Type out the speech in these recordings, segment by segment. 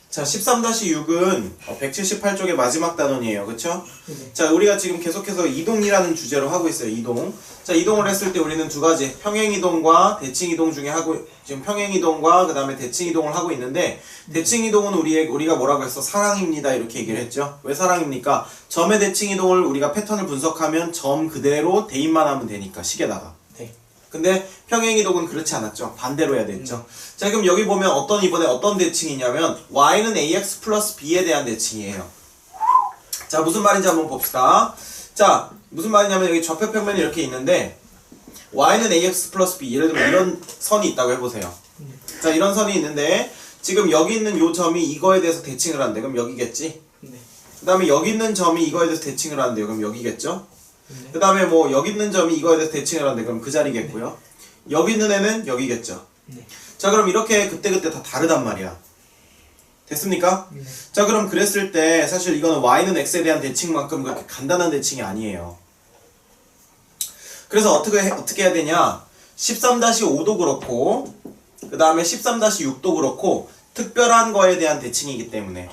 자, 13-6은 178쪽의 마지막 단원이에요. 그쵸? 네. 자, 우리가 지금 계속해서 이동이라는 주제로 하고 있어요. 이동. 자, 이동을 했을 때 우리는 두 가지, 평행이동과 대칭이동 중에 지금 평행이동과 그 다음에 대칭이동을 하고 있는데, 대칭이동은 우리가 뭐라고 했어? 사랑입니다. 이렇게 얘기를 했죠. 왜 사랑입니까? 점의 대칭이동을 우리가 패턴을 분석하면 점 그대로 대입만 하면 되니까, 식에다가. 네. 근데 평행이동은 그렇지 않았죠. 반대로 해야 됐죠. 자, 그럼 여기 보면 이번에 어떤 대칭이냐면 y는 ax 플러스 b에 대한 대칭이에요. 자, 무슨 말인지 한번 봅시다. 자, 무슨 말이냐면 여기 좌표평면이 이렇게 있는데 y는 ax 플러스 b, 예를 들면 이런 선이 있다고 해보세요. 자, 이런 선이 있는데 지금 여기 있는 요 점이 이거에 대해서 대칭을 한대. 그럼 여기겠지? 네. 그 다음에 여기 있는 점이 이거에 대해서 대칭을 한대요. 그럼 여기겠죠? 네. 그 다음에 뭐 여기 있는 점이 이거에 대해서 대칭을 한대. 그럼 그 자리겠고요. 여기 있는 애는 여기겠죠. 네. 자, 그럼 이렇게 그때그때 다 다르단 말이야. 됐습니까? 네. 자, 그럼 그랬을 때 사실 이거는 y는 x에 대한 대칭만큼 그렇게 간단한 대칭이 아니에요. 그래서 어떻게 해야 되냐? 13-5도 그렇고 그 다음에 13-6도 그렇고 특별한 거에 대한 대칭이기 때문에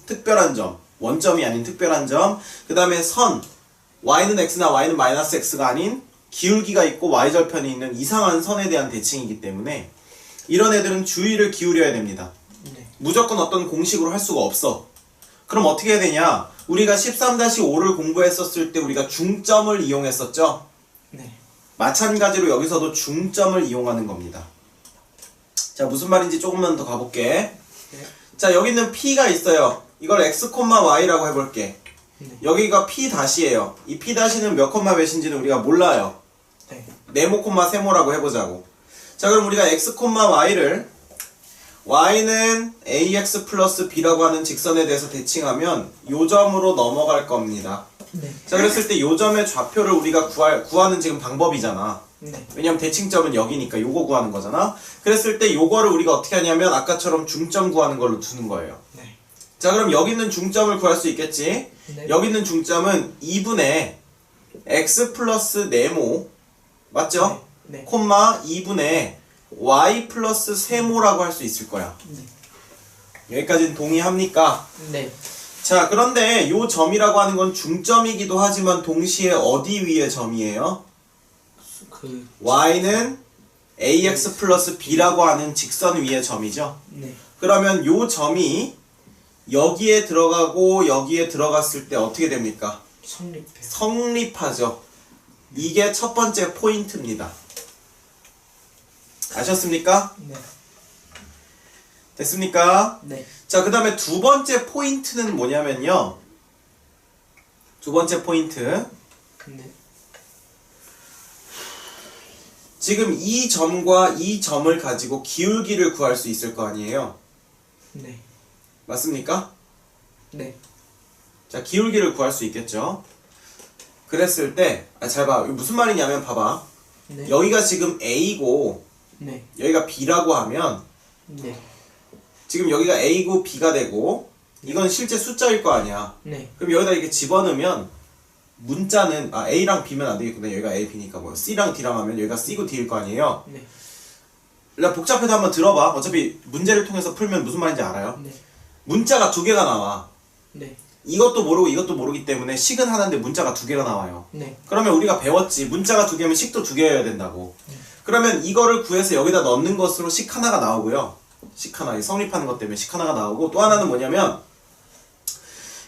특별한 점, 원점이 아닌 특별한 점, 그 다음에 선, y는 x나 y는 마이너스 x가 아닌 기울기가 있고 y절편이 있는 이상한 선에 대한 대칭이기 때문에 이런 애들은 주의를 기울여야 됩니다. 네. 무조건 어떤 공식으로 할 수가 없어. 그럼 어떻게 해야 되냐? 우리가 13-5를 공부했었을 때 우리가 중점을 이용했었죠? 네. 마찬가지로 여기서도 중점을 이용하는 겁니다. 자, 무슨 말인지 조금만 더 가볼게. 네. 자, 여기 있는 p가 있어요. 이걸 x, y라고 해볼게. 네. 여기가 p 다시예요. 이 p 다시는 몇 콤마 몇인지는 우리가 몰라요. 네. 네모 콤마 세모라고 해보자고. 자, 그럼 우리가 x, y를 y는 ax 플러스 b라고 하는 직선에 대해서 대칭하면 요 점으로 넘어갈 겁니다. 네. 자, 그랬을 때 요 점의 좌표를 우리가 구하는 지금 방법이잖아. 네. 왜냐면 대칭점은 여기니까 요거 구하는 거잖아. 그랬을 때 요거를 우리가 어떻게 하냐면 아까처럼 중점 구하는 걸로 두는 거예요. 네. 자, 그럼 여기 있는 중점을 구할 수 있겠지? 네. 여기 있는 중점은 2분의 x 플러스 네모 맞죠? 네. 콤마 2분의 y 플러스 세모라고 할 수 있을 거야. 네. 여기까지는 동의합니까? 네. 자, 그런데 요 점이라고 하는 건 중점이기도 하지만 동시에 어디 위의 점이에요? 그 y는 ax 플러스 b라고 하는 직선 위의 점이죠. 네. 그러면 요 점이 여기에 들어가고 여기에 들어갔을 때 어떻게 됩니까? 성립해요. 성립하죠. 이게 첫 번째 포인트입니다. 아셨습니까? 네. 됐습니까? 네. 자, 그 다음에 두 번째 포인트는 뭐냐면요. 두 번째 포인트. 네. 지금 이 점과 이 점을 가지고 기울기를 구할 수 있을 거 아니에요. 네. 맞습니까? 네. 자, 기울기를 구할 수 있겠죠. 그랬을 때, 잘 봐. 이거 무슨 말이냐면 봐봐. 네. 여기가 지금 A고 네. 여기가 B라고 하면 네. 지금 여기가 A고 B가 되고 이건 실제 숫자일 거 아니야. 네. 그럼 여기다 이렇게 집어넣으면 문자는 A랑 B면 안 되겠구나. 여기가 A, B니까 뭐 C랑 D랑 하면 여기가 C고 D일 거 아니에요. 네. 일단 복잡해도 한번 들어봐. 어차피 문제를 통해서 풀면 무슨 말인지 알아요. 네. 문자가 두 개가 나와. 네. 이것도 모르고 이것도 모르기 때문에 식은 하나인데 문자가 두 개가 나와요. 네. 그러면 우리가 배웠지. 문자가 두 개면 식도 두 개여야 된다고. 그러면 이거를 구해서 여기다 넣는 것으로 식 하나가 나오고요. 식 하나, 성립하는 것 때문에 식 하나가 나오고 또 하나는 뭐냐면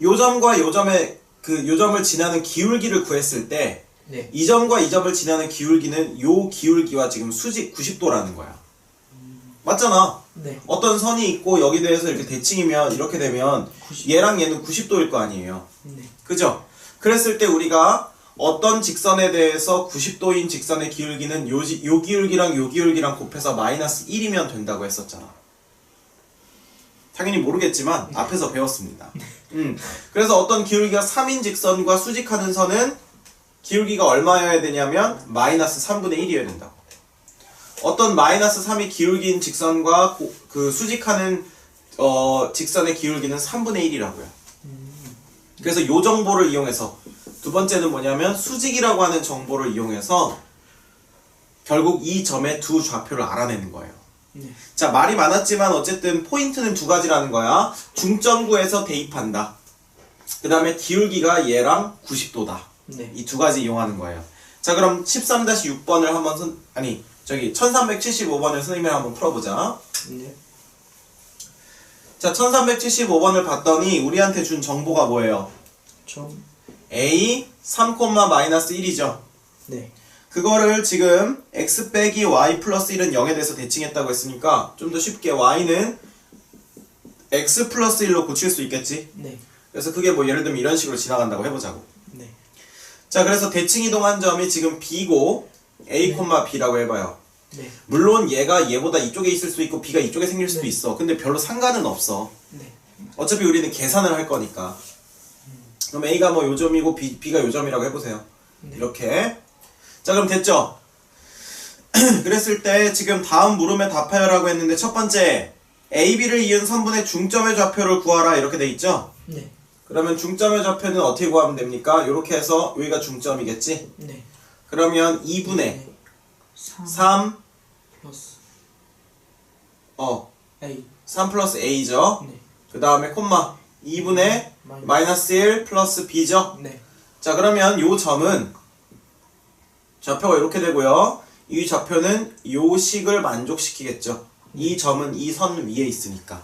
요 점과 요 점의 요 점을 지나는 기울기를 구했을 때 네. 이 점과 이 점을 지나는 기울기는 요 기울기와 지금 수직 90도라는 거야. 맞잖아. 네. 어떤 선이 있고 여기 대해서 이렇게 대칭이면 이렇게 되면 90. 얘랑 얘는 90도일 거 아니에요. 네. 그죠? 그랬을 때 우리가 어떤 직선에 대해서 90도인 직선의 기울기는 요 기울기랑 요 기울기랑 곱해서 마이너스 1이면 된다고 했었잖아. 당연히 모르겠지만 앞에서 배웠습니다. 그래서 어떤 기울기가 3인 직선과 수직하는 선은 기울기가 얼마여야 되냐면 마이너스 3분의 1이어야 된다고. 어떤 마이너스 3이 기울기인 직선과 수직하는 직선의 기울기는 3분의 1이라고요. 그래서 요 정보를 이용해서 두 번째는 뭐냐면 수직이라고 하는 정보를 이용해서 결국 이 점의 두 좌표를 알아내는 거예요. 네. 자, 말이 많았지만 어쨌든 포인트는 두 가지라는 거야. 중점구에서 대입한다. 그 다음에 기울기가 얘랑 90도다. 네. 이 두 가지 이용하는 거예요. 자, 그럼 13-6번을 한번 1375번을 선생님이랑 한번 풀어보자. 네. 자, 1375번을 봤더니 우리한테 준 정보가 뭐예요? 점. A 3,-1이죠. 네. 그거를 지금 x 빼기 y 플러스 1은 0에 대해서 대칭했다고 했으니까 좀 더 쉽게 y는 x 플러스 1로 고칠 수 있겠지? 네. 그래서 그게 뭐 예를 들면 이런 식으로 지나간다고 해보자고. 네. 자, 그래서 대칭 이동한 점이 지금 b고 a, b라고 해봐요. 네. 물론 얘가 얘보다 이쪽에 있을 수 있고 b가 이쪽에 생길 수도 네. 있어. 근데 별로 상관은 없어. 네. 어차피 우리는 계산을 할 거니까. 그럼 a가 뭐 요점이고 b가 요점이라고 해보세요. 네. 이렇게. 자, 그럼 됐죠? 그랬을 때 지금 다음 물음에 답하여라고 했는데 첫 번째 a, b를 이은 선분의 중점의 좌표를 구하라 이렇게 돼 있죠? 네. 그러면 중점의 좌표는 어떻게 구하면 됩니까? 이렇게 해서 여기가 중점이겠지? 네. 그러면 2분의 네. 3 플러스 어 A. 3 플러스 a죠? 네. 그 다음에 콤마 2분의 마이너스 1 플러스 b죠? 네. 자, 그러면 요 점은 좌표가 이렇게 되고요. 이 좌표는 요 식을 만족시키겠죠. 이 점은 이 선 위에 있으니까.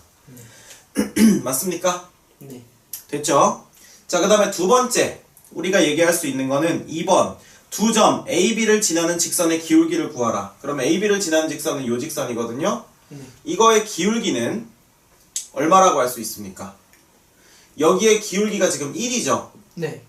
맞습니까? 네. 됐죠? 자, 그 다음에 두 번째 우리가 얘기할 수 있는 거는 2번 두 점 AB를 지나는 직선의 기울기를 구하라. 그럼 AB를 지나는 직선은 요 직선이거든요. 네. 이거의 기울기는 얼마라고 할 수 있습니까? 여기에 기울기가 지금 1이죠. 네.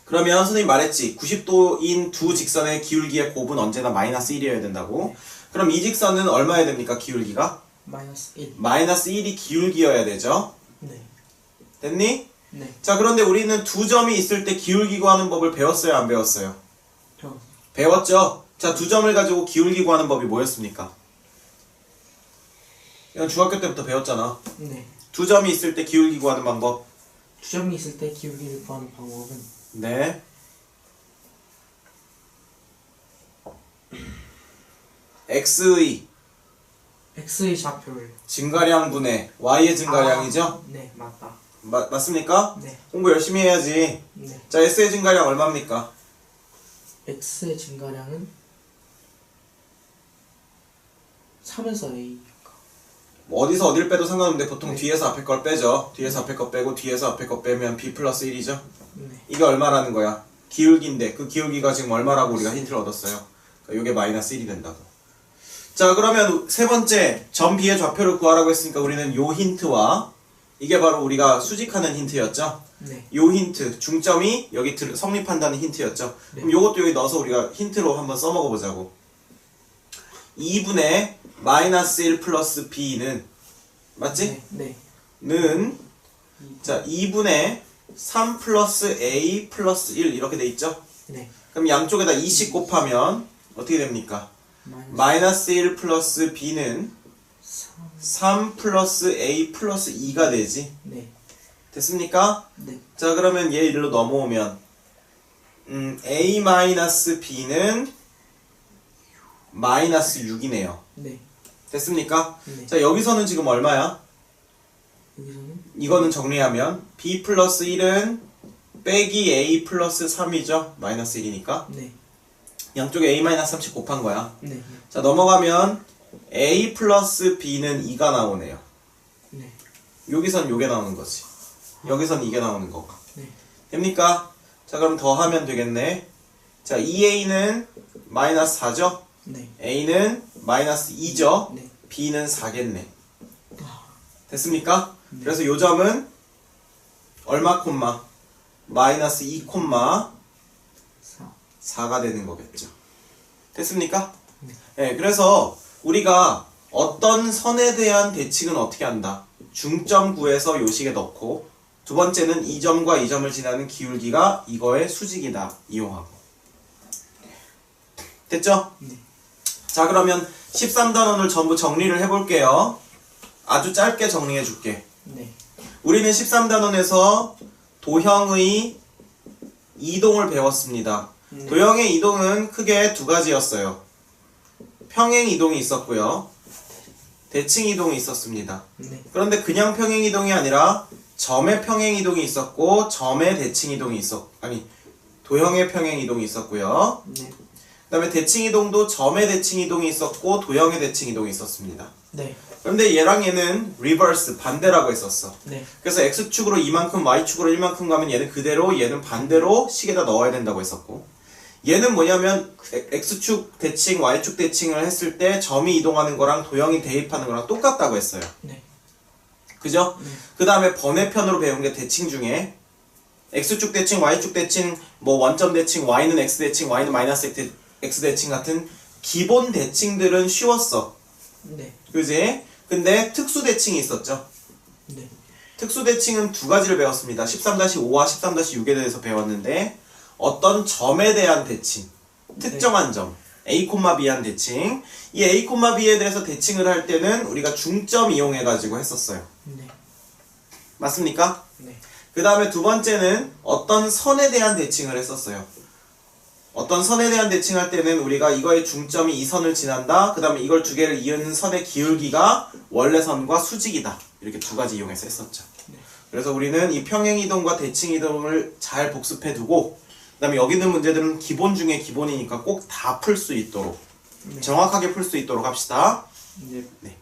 그러면 선생님 말했지 90도인 두 직선의 기울기의 곱은 언제나 마이너스 1이어야 된다고. 그럼 이 직선은 얼마여야 됩니까? 기울기가? 마이너스 1. 마이너스 1이 기울기여야 되죠. 네. 됐니? 네. 자, 그런데 우리는 두 점이 있을 때 기울기 구하는 법을 배웠어요? 안 배웠어요? 배웠죠? 자, 두 점을 가지고 기울기 구하는 법이 뭐였습니까? 이건 중학교 때부터 배웠잖아. 네. 두 점이 있을 때 기울기 구하는 방법. 두 점이 있을 때 기울기를 구하는 방법은 네. x의 x의 좌표를 증가량분의 y의 증가량이죠? 네, 맞다. 맞습니까? 네. 공부 열심히 해야지. 네. 자, s의 증가량 얼마입니까? x의 증가량은 3에서 a. 뭐 어디서 어딜 빼도 상관없는데 보통 네. 뒤에서 앞에 걸 빼죠. 뒤에서 앞에 거 빼고 뒤에서 앞에 거 빼면 b 플러스 1이죠. 네. 이게 얼마라는 거야? 기울기인데 그 기울기가 지금 얼마라고 우리가 힌트를 얻었어요. 그러니까 이게 마이너스 1이 된다고. 자, 그러면 세 번째 점 B의 좌표를 구하라고 했으니까 우리는 요 힌트와 이게 바로 우리가 수직하는 힌트였죠. 네. 요 힌트 중점이 여기 성립한다는 힌트였죠. 네. 그럼 요것도 여기 넣어서 우리가 힌트로 한번 써먹어 보자고. 2분의 마이너스 1 플러스 B는 맞지? 네. 는 자 2분의 3 플러스 A 플러스 1 이렇게 돼 있죠? 네. 그럼 양쪽에다 2씩 곱하면 어떻게 됩니까? 마이너스 1 플러스 B는 3 플러스 A 플러스 2가 되지. 네. 됐습니까? 네. 자, 그러면 얘 일로 넘어오면 A 마이너스 B는 마이너스 6이네요. 네. 됐습니까? 네. 자, 여기서는 지금 얼마야? 여기서는 이거는 정리하면 B 플러스 1은 빼기 A 플러스 3이죠. 마이너스 1이니까. 네. 양쪽에 A 마이너스 3씩 곱한 거야. 네. 자, 넘어가면 A 플러스 B는 2가 나오네요. 네. 여기선 요게 나오는 거지. 여기선 이게 나오는 거고. 네. 됩니까? 자, 그럼 더하면 되겠네. 자, 2A는 마이너스 4죠? 네. A는 마이너스 2죠? 네. B는 4겠네. 아, 됐습니까? 네. 그래서 요 점은 얼마 콤마? 마이너스 2 콤마 4. 4가 되는 거겠죠. 됐습니까? 네. 네, 그래서 우리가 어떤 선에 대한 대칭은 어떻게 한다? 중점 구해서 요식에 넣고 두 번째는 이 점과 이 점을 지나는 기울기가 이거의 수직이다. 이용하고. 됐죠? 네. 자, 그러면 13단원을 전부 정리를 해볼게요. 아주 짧게 정리해 줄게. 네. 우리는 13단원에서 도형의 이동을 배웠습니다. 네. 도형의 이동은 크게 두 가지였어요. 평행 이동이 있었고요. 대칭이동이 있었습니다. 네. 그런데 그냥 평행이동이 아니라 점의 평행이동이 있었고 점의 대칭이동이 도형의 평행이동이 있었고요. 네. 그 다음에 대칭이동도 점의 대칭이동이 있었고 도형의 대칭이동이 있었습니다. 네. 그런데 얘랑 얘는 리버스 반대라고 했었어. 네. 그래서 x축으로 이만큼 y축으로 1만큼 가면 얘는 그대로 얘는 반대로 식에다 넣어야 된다고 했었고, 얘는 뭐냐면 x축 대칭 y축 대칭을 했을 때 점이 이동하는 거랑 도형이 대입하는 거랑 똑같다고 했어요. 네. 그죠? 네. 그 다음에 번외편으로 배운 게 대칭 중에 x축 대칭 y축 대칭 뭐 원점 대칭 y는 x 대칭 y는 마이너스 x 대칭 같은 기본 대칭들은 쉬웠어. 네. 그지? 근데 특수 대칭이 있었죠. 네. 특수 대칭은 두 가지를 배웠습니다. 13-5와 13-6에 대해서 배웠는데, 어떤 점에 대한 대칭, 특정한 점, a, b한 대칭. 이 a, b에 대해서 대칭을 할 때는 우리가 중점 이용해가지고 했었어요. 네. 맞습니까? 네. 그 다음에 두 번째는 어떤 선에 대한 대칭을 했었어요. 어떤 선에 대한 대칭할 때는 우리가 이거의 중점이 이 선을 지난다. 그 다음에 이걸 두 개를 이은 선의 기울기가 원래 선과 수직이다. 이렇게 두 가지 이용해서 했었죠. 네. 그래서 우리는 이 평행이동과 대칭이동을 잘 복습해두고, 그 다음에 여기 있는 문제들은 기본 중에 기본이니까 꼭 다 풀 수 있도록, 네. 정확하게 풀 수 있도록 합시다. 네. 네.